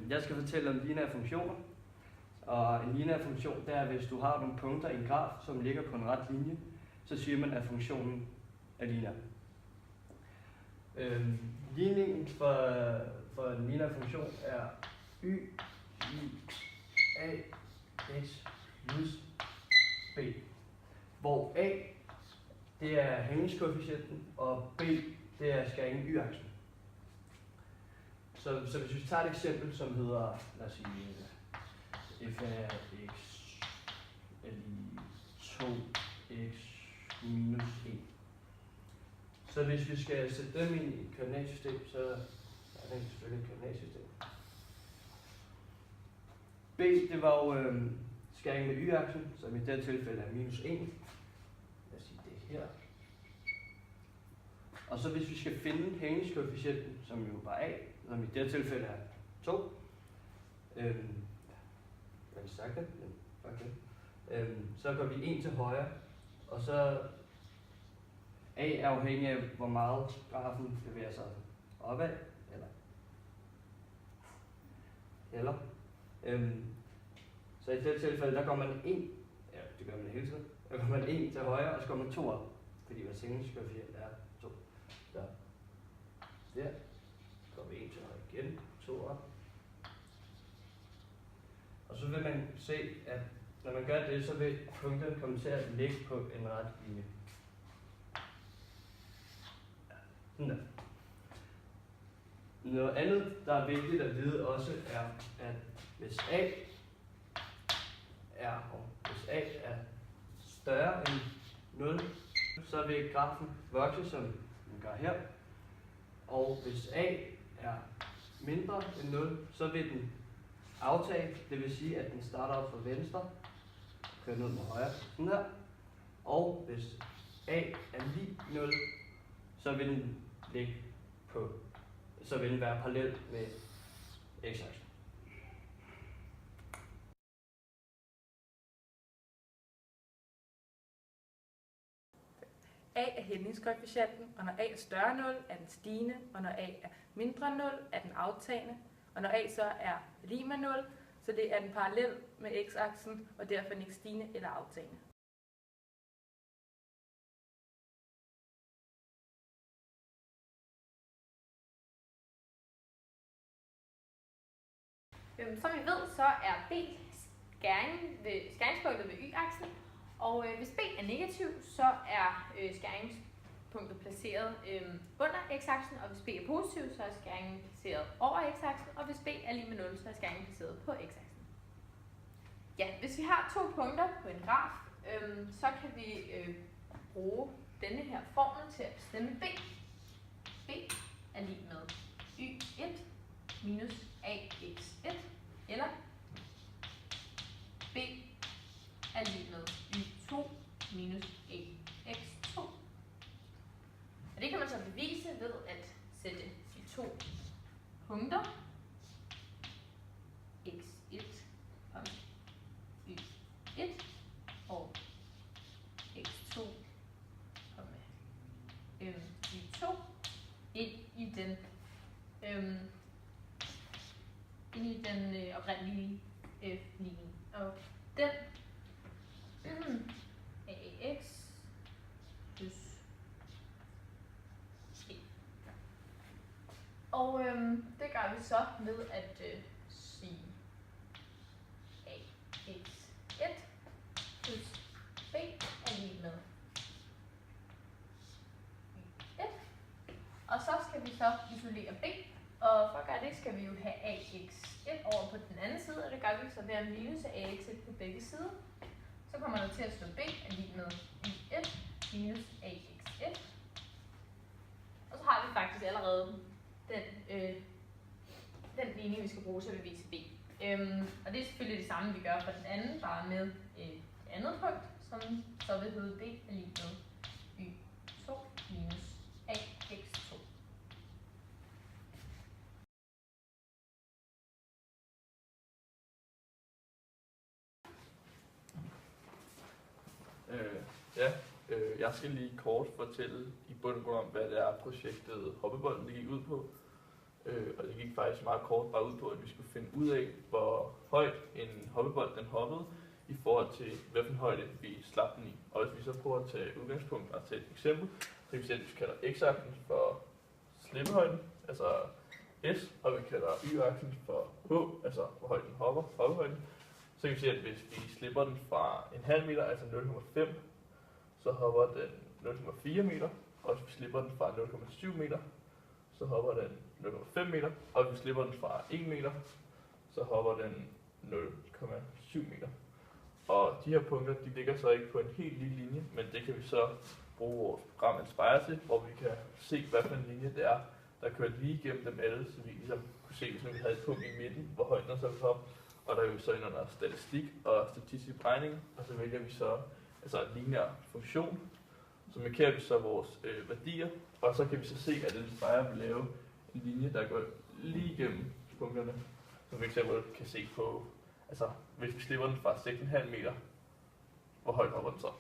Jeg skal fortælle om lineære funktioner. Og en lineær funktion, det er, hvis du har nogle punkter i en graf, som ligger på en ret linje, så siger man, at funktionen er lineær. Ligningen for en lineær funktion er y i a x plus b, hvor a det er hængningskoefficienten, og b det er skæringen y-aksen. Så hvis vi tager et eksempel, som hedder, lad os sige, f af x er lige 2x minus 1. Så hvis vi skal sætte dem ind i et koordinatsystem, så er det selvfølgelig et koordinatsystem. B, det var jo skæring med y-aksen, som i dette tilfælde er minus 1. Lad os sige det her. Og så hvis vi skal finde hængningskoefficienten, som jo bare a, som i dette tilfælde er 2. Så går vi 1 til højre, og så a er afhængig af, hvor meget grafen bevæger sig opad, eller. Så i dette tilfælde, der går man 1, ja, det gør man hele tiden, der går man 1 til højre, og så går man 2 op, fordi vores hængningskoefficient er 2. Der går vi 1 til højre igen, 2 op. Og så vil man se, at når man gør det, så vil punkterne komme til at ligge på en ret linje. Sådan der. Noget andet, der er vigtigt at vide også, er, at hvis a er større end 0, så vil grafen vokse, som den gør her. Og hvis a er mindre end 0, så vil den aftage, det vil sige, at den starter op fra venstre, kører ned mod højre, sådan her. Og hvis a er lig 0, så vil den ligge så vil den være parallel med x-aksen. A er hængningskoefficienten, og når a er større end 0, er den stigende, og når a er mindre end 0, er den aftagende, og når a så er lig med 0, så det er den parallel med x-aksen, og derfor den ikke stigende eller aftagende. Som I ved, så er b skæringspunktet ved y-aksen, og hvis b er negativ, så er skæringspunktet placeret under x-aksen, og hvis b er positiv, så er skæringen placeret over x-aksen, og hvis b er lig med 0, så er skæringen placeret på x-aksen. Ja, hvis vi har 2 punkter på en graf, så kan vi bruge denne her formel til at bestemme b. b er lig med y1 minus ax1, eller b er lig med y2 minus ax2. Og det kan man så bevise ved at sætte de 2 punkter, x1 og y1 og x2 og y2 ind i den oprindelige ligning. Og den ax plus e. Og det gør vi så ved at sige ax1 plus b er lig med y1. Og så skal vi så isolere b. Og for at gøre det, skal vi jo have ax1 over på den anden side, og det gør vi så ved at minus ax1 på begge sider. Så kommer der til at stå b er lig med y1 minus ax1. Og så har vi faktisk allerede den ligning, vi skal bruge til at bevise b. Og det er selvfølgelig det samme, vi gør for den anden, bare med et andet punkt, som så vil hedde b er lig med y2 minus ax2. Jeg skal lige kort fortælle i bund og grund om, hvad det er, projektet Hoppebolden gik ud på. Og det gik faktisk meget kort bare ud på, at vi skulle finde ud af, hvor højt en hoppebold den hoppede, i forhold til hvilken højde vi slap den i. Og hvis vi så prøver at tage udgangspunkt og tage et eksempel, så kan vi se, at vi kalder x-aksen for slippehøjden, altså S, og vi kalder y-aksen for h, altså hvor højt den hopper, hoppehøjden. Så kan vi se, at hvis vi slipper den fra en halv meter, altså 0,5, så hopper den 0,4 meter, og hvis vi slipper den fra 0,7 meter, så hopper den 0,5 meter, og hvis vi slipper den fra 1 meter, så hopper den 0,7 meter. Og de her punkter, de ligger så ikke på en helt lige linje, men det kan vi så bruge vores program Inspire til, hvor vi kan se, hvad for en linje det er, der kører lige igennem dem alle, så vi ligesom kunne se, hvis vi havde et punkt i midten, hvor højt den så vil hoppe. Og der er vi så ind under statistik og statistisk beregning, og så vælger vi så en lineær funktion. Så markerer vi så vores værdier, og så kan vi så se, at Inspire vil lave en linje, der går lige igennem punkterne. Så vi eksempel kan se på, hvis vi slipper den fra 6,5 meter, hvor højt hopper den så?